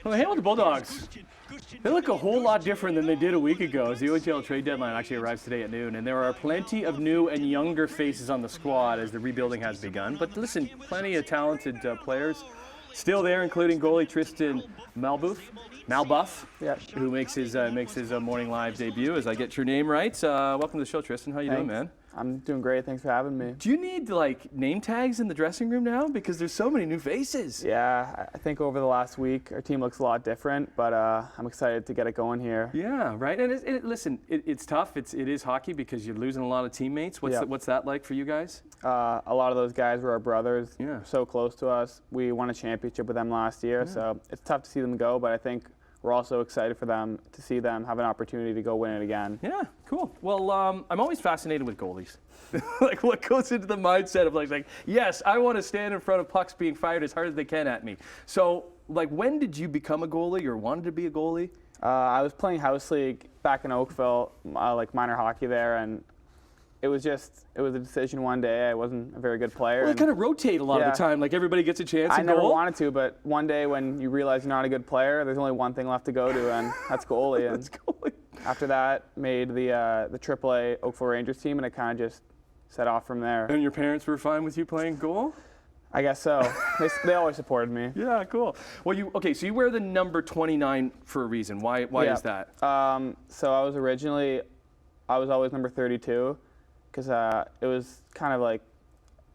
Well, the Hamilton Bulldogs, they look a whole lot different than they did a week ago as the OHL trade deadline actually arrives today at noon. And there are plenty of new and younger faces on the squad as the rebuilding has begun. But listen, plenty of talented players still there, including goalie Tristan Malboeuf, who makes his morning live debut, as I get your name right. Welcome to the show, Tristan. How you doing, man? I'm doing great. Thanks for having me. Do you need like name tags in the dressing room now? Because there's so many new faces. Yeah, I think over the last week our team looks a lot different, but I'm excited to get it going here. Yeah, right. And listen, it's tough. It is hockey because you're losing a lot of teammates. What's that like for you guys? A lot of those guys were our brothers. Yeah. So close to us. We won a championship with them last year, so it's tough to see them go, but I think we're also excited for them to see them have an opportunity to go win it again. Yeah, cool. Well, I'm always fascinated with goalies. Like what goes into the mindset of like, yes, I want to stand in front of pucks being fired as hard as they can at me. So, like, when did you become a goalie or wanted to be a goalie? I was playing house league back in Oakville, like minor hockey there, and it was a decision one day. I wasn't a very good player. Well, they kind of rotate a lot of the time. Like everybody gets a chance. I never wanted to, but one day when you realize you're not a good player, there's only one thing left to go to, and that's goalie. And that's goalie. After that, made the AAA Oakville Rangers team, and it kind of just set off from there. And your parents were fine with you playing goal? I guess so. They always supported me. Yeah, cool. Well, so you wear the number 29 for a reason. Why is that? So I was always number 32. Because it was kind of like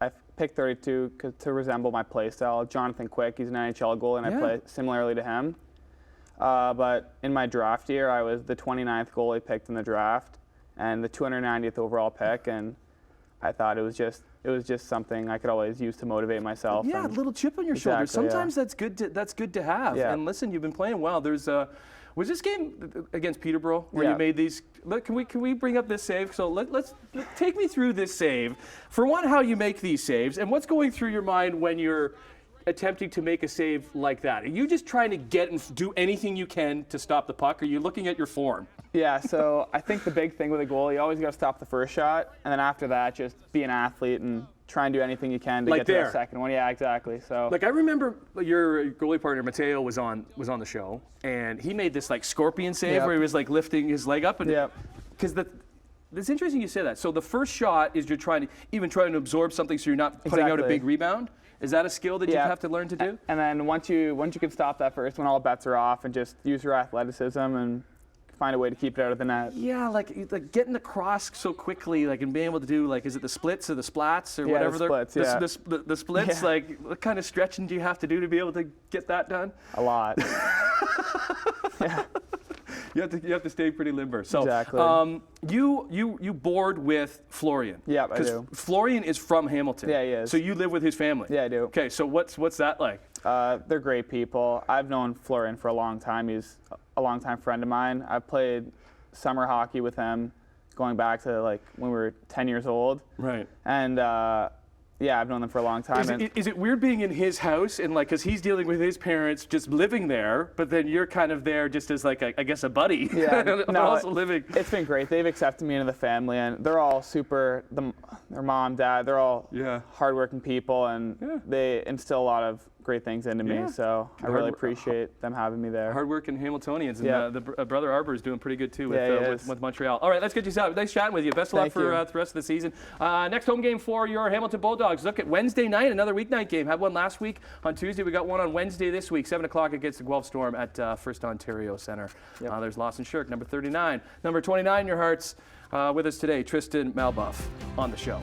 I picked 32 to resemble my play style. Jonathan Quick, he's an NHL goalie, and I play similarly to him. But in my draft year, I was the 29th goalie picked in the draft and the 290th overall pick, and I thought it was just something I could always use to motivate myself. Yeah, a little chip on your shoulder. Sometimes that's good to have. Yeah. And listen, you've been playing well. Was this game against Peterborough where you made these? Look, can we bring up this save? So let's take me through this save. For one, how you make these saves, and what's going through your mind when you're attempting to make a save like that? Are you just trying to get and do anything you can to stop the puck? Or are you looking at your form? Yeah, so I think the big thing with a goal, you always got to stop the first shot, and then after that, just be an athlete and try and do anything you can to get to the second one. Yeah, exactly. So, like, I remember your goalie partner Mateo was on the show, and he made this like scorpion save where he was like lifting his leg up, and because it's interesting you say that. So the first shot is you're trying to absorb something, so you're not putting out a big rebound. Is that a skill that you have to learn to do? And then once you can stop that first one, all bets are off, and just use your athleticism and find a way to keep it out of the net. Yeah, like getting across so quickly, like, and being able to do, like, is it the splits or the splats or whatever? The splits, the splits, like, what kind of stretching do you have to do to be able to get that done? A lot. Yeah. You have to stay pretty limber. So, exactly. You board with Florian. Yeah, I do. Because Florian is from Hamilton. Yeah, he is. So you live with his family. Yeah, I do. Okay, so what's that like? They're great people. I've known Florian for a long time. He's a longtime friend of mine. I've played summer hockey with him going back to like when we were 10 years old. Right. And yeah, I've known them for a long time. Is it weird being in his house and like, because he's dealing with his parents just living there, but then you're kind of there just as like, I guess, a buddy. Yeah, no, also living. It's been great. They've accepted me into the family, and they're all their mom, dad, they're all hardworking people, and they instill a lot of great things into me, so I really appreciate them having me there. Hard-working Hamiltonians, and the brother Arbor is doing pretty good too with Montreal. All right, let's get you set. Nice chatting with you. Best of luck for the rest of the season. Next home game for your Hamilton Bulldogs. Look at Wednesday night, another weeknight game. Had one last week on Tuesday. We got one on Wednesday this week, 7 o'clock against the Guelph Storm at First Ontario Centre. There's Lawson Shirk, number 39. Number 29 in your hearts with us today, Tristan Malboeuf on the show.